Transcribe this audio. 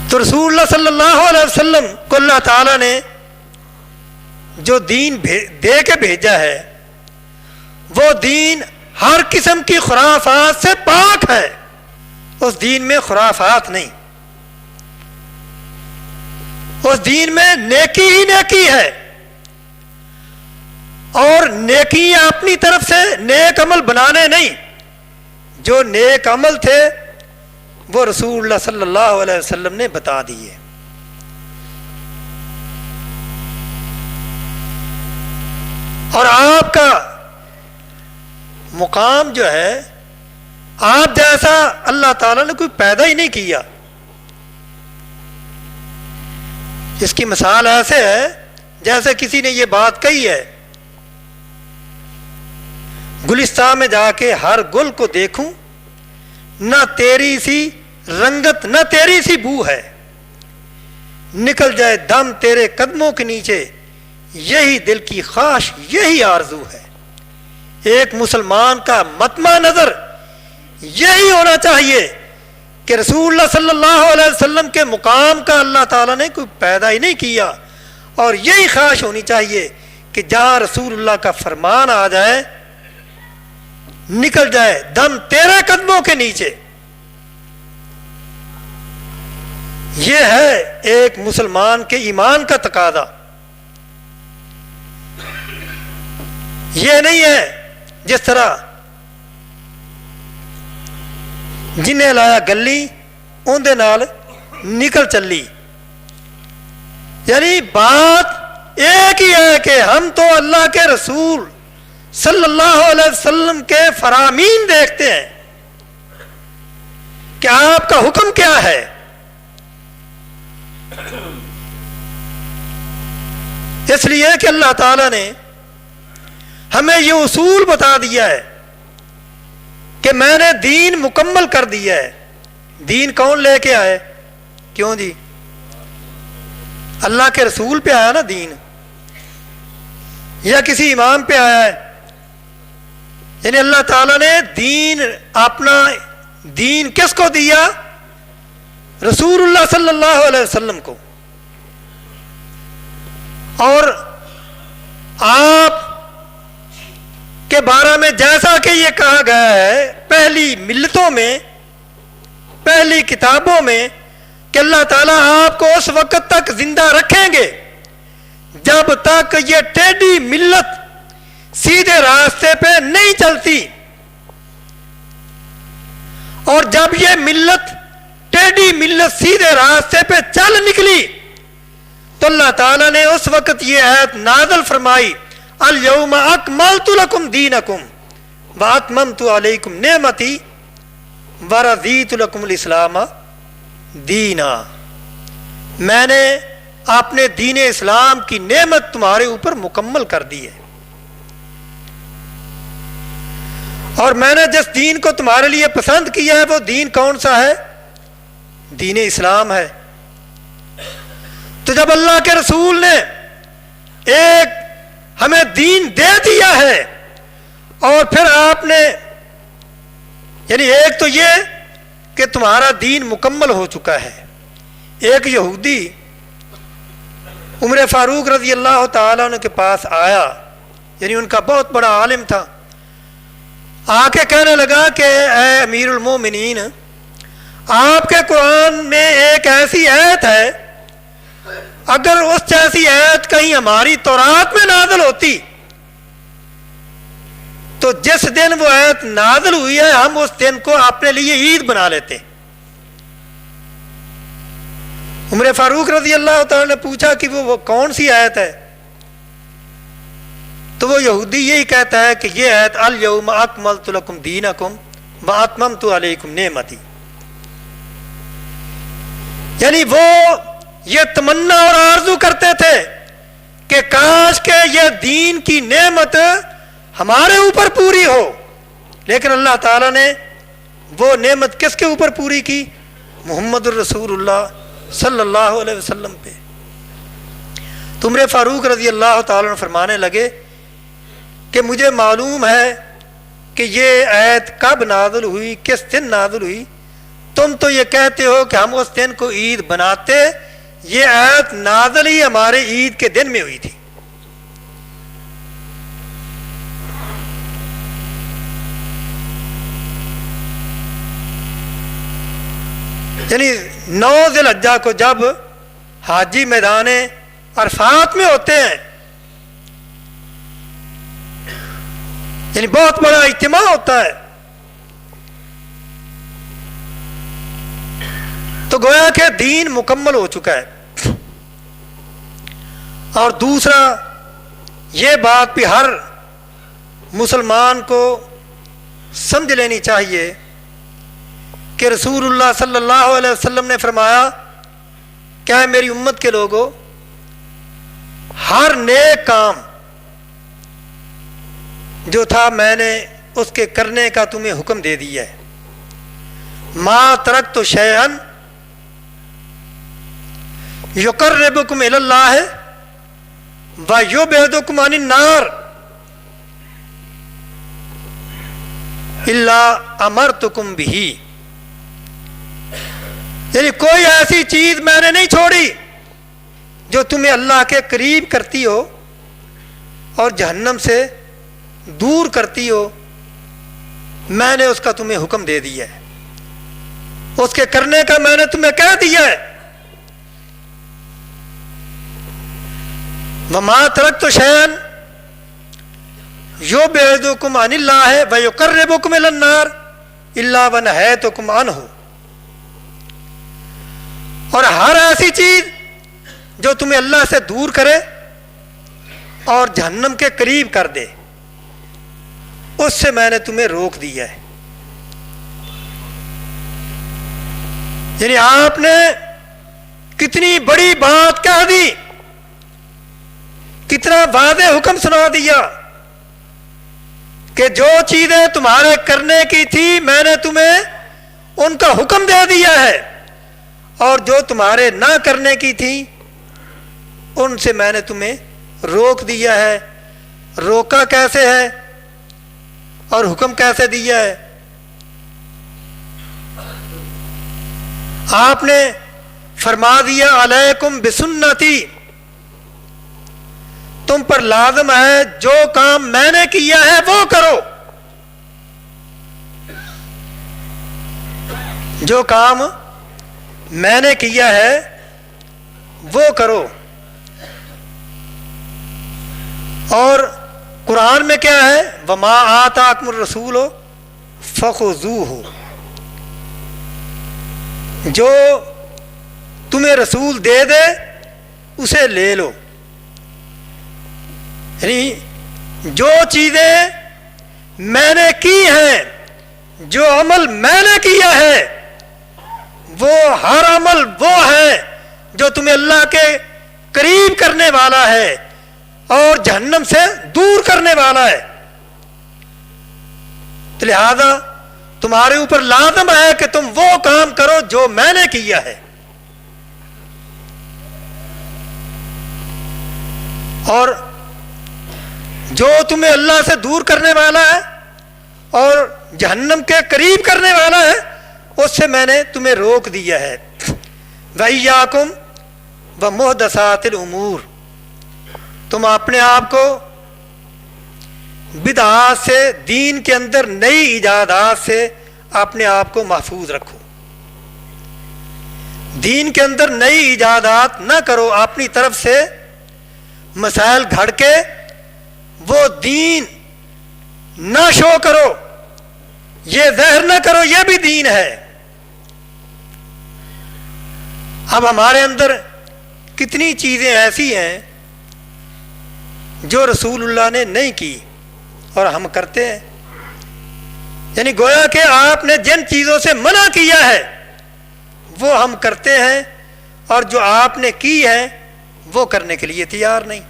تو رسول اللہ صلی اللہ علیہ وسلم کو اللہ تعالیٰ نے جو دین دے کے بھیجا ہے وہ دین ہر قسم کی خرافات سے پاک ہے. اس دین میں خرافات نہیں، اس دین میں نیکی ہی نیکی ہے. اور نیکی اپنی طرف سے نیک عمل بنانے نہیں، جو نیک عمل تھے وہ رسول اللہ صلی اللہ علیہ وسلم نے بتا دیے. اور آپ کا مقام جو ہے، آپ جیسا اللہ تعالیٰ نے کوئی پیدا ہی نہیں کیا. اس کی مثال ایسے ہے جیسے کسی نے یہ بات کہی ہے، گلستان میں جا کے ہر گل کو دیکھوں، نہ تیری سی رنگت نہ تیری سی بو ہے، نکل جائے دم تیرے قدموں کے نیچے، یہی دل کی خواہش یہی آرزو ہے. ایک مسلمان کا مطمع نظر یہی ہونا چاہیے کہ رسول اللہ صلی اللہ علیہ وسلم کے مقام کا اللہ تعالیٰ نے کوئی پیدا ہی نہیں کیا. اور یہی خواہش ہونی چاہیے کہ جہاں رسول اللہ کا فرمان آ جائے، نکل جائے دم تیرے قدموں کے نیچے. یہ ہے ایک مسلمان کے ایمان کا تقاضا. یہ نہیں ہے جس طرح جنہیں لایا گلی اندے نال نکل چلی. یعنی بات ایک ہی ہے کہ ہم تو اللہ کے رسول صلی اللہ علیہ وسلم کے فرامین دیکھتے ہیں کہ آپ کا حکم کیا ہے. اس لیے کہ اللہ تعالیٰ نے ہمیں یہ اصول بتا دیا ہے کہ میں نے دین مکمل کر دیا ہے. دین کون لے کے آئے؟ کیوں جی؟ اللہ کے رسول پہ آیا نا دین، یا کسی امام پہ آیا ہے؟ یعنی اللہ تعالیٰ نے دین، اپنا دین کس کو دیا؟ رسول اللہ صلی اللہ علیہ وسلم کو. اور آپ کے بارے میں جیسا کہ یہ کہا گیا ہے پہلی ملتوں میں، پہلی کتابوں میں، کہ اللہ تعالیٰ آپ کو اس وقت تک زندہ رکھیں گے جب تک یہ ٹیڑھی ملت سیدھے راستے پہ نہیں چلتی. اور جب یہ ملت، ٹیڑھی ملت سیدھے راستے پہ چل نکلی تو اللہ تعالیٰ نے اس وقت یہ آیت نازل فرمائی، الیوم اکملت لکم دینکم واتممت علیکم نعمتی ورضیت لکم الاسلام دینا. میں نے اپنے دین اسلام کی نعمت تمہارے اوپر مکمل کر دی ہے، اور میں نے جس دین کو تمہارے لیے پسند کیا ہے وہ دین کون سا ہے؟ دین اسلام ہے. تو جب اللہ کے رسول نے ایک ہمیں دین دے دیا ہے، اور پھر آپ نے، یعنی ایک تو یہ کہ تمہارا دین مکمل ہو چکا ہے. ایک یہودی عمر فاروق رضی اللہ تعالیٰ عنہ کے پاس آیا، یعنی ان کا بہت بڑا عالم تھا، آ کے کہنے لگا کہ اے امیر المومنین، آپ کے قرآن میں ایک ایسی آیت ہے، اگر اس جیسی آیت کہیں ہماری تورات میں نازل ہوتی تو جس دن وہ آیت نازل ہوئی ہے ہم اس دن کو اپنے لیے عید بنا لیتے. عمر فاروق رضی اللہ تعالی نے پوچھا کہ وہ کون سی آیت ہے؟ تو وہ یہودی یہی کہتا ہے کہ یہ آیت الیوم اکملت لکم دینکم واتممت علیکم نعمتی. یعنی وہ یہ تمنا اور آرزو کرتے تھے کہ کاش کہ یہ دین کی نعمت ہمارے اوپر پوری ہو، لیکن اللہ تعالیٰ نے وہ نعمت کس کے اوپر پوری کی؟ محمد الرسول اللہ صلی اللہ علیہ وسلم پہ. عمر فاروق رضی اللہ تعالیٰ عنہ فرمانے لگے کہ مجھے معلوم ہے کہ یہ آیت کب نازل ہوئی، کس دن نازل ہوئی. تم تو یہ کہتے ہو کہ ہم اس دن کو عید بناتے، یہ آیت نازل ہی ہمارے عید کے دن میں ہوئی تھی۔ یعنی 9 ذی الحجہ کو جب حاجی میدان عرفات میں ہوتے ہیں، یعنی بہت بڑا اجتماع ہوتا ہے، تو گویا کہ دین مکمل ہو چکا ہے۔ اور دوسرا یہ بات بھی ہر مسلمان کو سمجھ لینی چاہیے کہ رسول اللہ صلی اللہ علیہ وسلم نے فرمایا کیا ہے میری امت کے لوگوں، ہر نیک کام جو تھا میں نے اس کے کرنے کا تمہیں حکم دے دیا ہے۔ ما ترکت شیئا یقربکم الی اللہ ویبعدکم عن النار الا امرتکم بہ، یعنی کوئی ایسی چیز میں نے نہیں چھوڑی جو تمہیں اللہ کے قریب کرتی ہو اور جہنم سے دور کرتی ہو، میں نے اس کا تمہیں حکم دے دیا ہے، اس کے کرنے کا میں نے تمہیں کہہ دیا ہے۔ وَمَا تَرَكْتُ شَيْئًا يُبْعِدُكُمْ عَنِ اللَّهِ وَيُقَرِّبُكُمْ إِلَى النَّارِ إِلَّا وَنَهَيْتُكُمْ عَنْهُ، اور ہر ایسی چیز جو تمہیں اللہ سے دور کرے اور جہنم کے قریب کر دے، اس سے میں نے تمہیں روک دیا ہے۔ یعنی آپ نے کتنی بڑی بات کہہ دی، کتنا واضح حکم سنا دیا کہ جو چیزیں تمہارے کرنے کی تھی میں نے تمہیں ان کا حکم دے دیا ہے، اور جو تمہارے نہ کرنے کی تھی ان سے میں نے تمہیں روک دیا ہے۔ روکا کیسے ہے اور حکم کیسے دیا ہے؟ آپ نے فرما دیا علیکم بسنتی، تم پر لازم ہے جو کام میں نے کیا ہے وہ کرو، جو کام میں نے کیا ہے وہ کرو۔ اور قرآن میں کیا ہے؟ وما آتاکم الرسول فخذوہ، جو تمہیں رسول دے دے اسے لے لو۔ یعنی جو چیزیں میں نے کی ہیں، جو عمل میں نے کیا ہے، وہ ہر عمل وہ ہے جو تمہیں اللہ کے قریب کرنے والا ہے اور جہنم سے دور کرنے والا ہے۔ تو لہذا تمہارے اوپر لازم ہے کہ تم وہ کام کرو جو میں نے کیا ہے، اور جو تمہیں اللہ سے دور کرنے والا ہے اور جہنم کے قریب کرنے والا ہے اس سے میں نے تمہیں روک دیا ہے۔ وَإِيَّاكُمْ وَمُحْدَثَاتِ الْأُمُورِ، تم اپنے آپ کو بدعات سے، دین کے اندر نئی ایجادات سے اپنے آپ کو محفوظ رکھو۔ دین کے اندر نئی ایجادات نہ کرو، اپنی طرف سے مسائل گھڑ کے وہ دین نہ شو کرو، یہ ظاہر نہ کرو یہ بھی دین ہے۔ اب ہمارے اندر کتنی چیزیں ایسی ہیں جو رسول اللہ نے نہیں کی اور ہم کرتے ہیں۔ یعنی گویا کہ آپ نے جن چیزوں سے منع کیا ہے وہ ہم کرتے ہیں، اور جو آپ نے کی ہے وہ کرنے کے لیے تیار نہیں۔